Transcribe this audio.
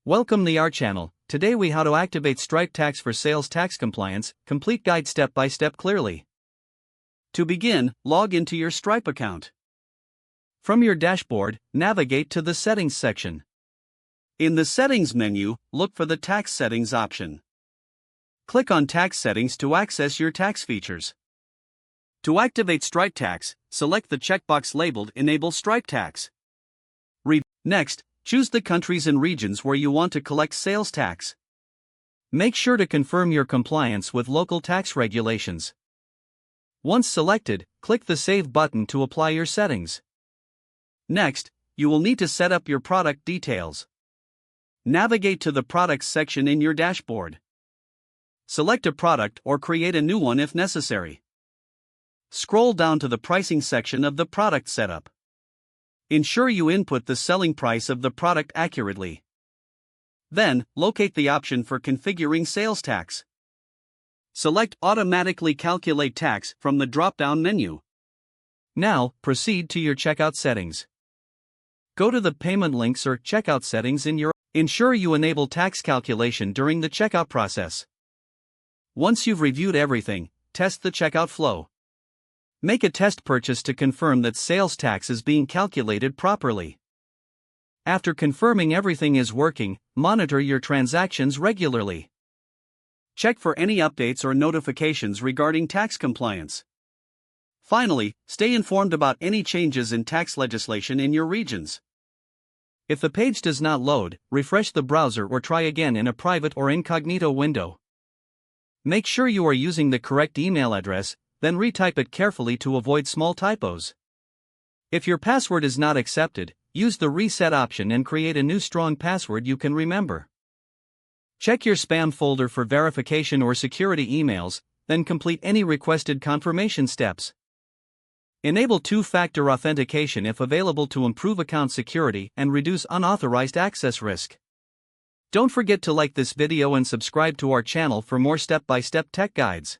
Welcome to our channel. Today we how to activate Stripe Tax for sales tax compliance, complete guide step by step clearly. To begin, log into your Stripe account. From your dashboard, navigate to the Settings section. In the Settings menu, look for the Tax Settings option. Click on Tax Settings to access your tax features. To activate Stripe Tax, select the checkbox labeled Enable Stripe Tax. Next, choose the countries and regions where you want to collect sales tax. Make sure to confirm your compliance with local tax regulations. Once selected, click the Save button to apply your settings. Next, you will need to set up your product details. Navigate to the Products section in your dashboard. Select a product or create a new one if necessary. Scroll down to the Pricing section of the product setup. Ensure you input the selling price of the product accurately. Then, locate the option for configuring sales tax. Select Automatically Calculate Tax from the drop-down menu. Now, proceed to your checkout settings. Go to the Payment Links or Checkout settings in your. Ensure you enable tax calculation during the checkout process. Once you've reviewed everything, test the checkout flow. Make a test purchase to confirm that sales tax is being calculated properly. After confirming everything is working, monitor your transactions regularly. Check for any updates or notifications regarding tax compliance. Finally, stay informed about any changes in tax legislation in your regions. If the page does not load, refresh the browser or try again in a private or incognito window. Make sure you are using the correct email address, then retype it carefully to avoid small typos. If your password is not accepted, use the reset option and create a new strong password you can remember. Check your spam folder for verification or security emails, then complete any requested confirmation steps. Enable two-factor authentication if available to improve account security and reduce unauthorized access risk. Don't forget to like this video and subscribe to our channel for more step-by-step tech guides.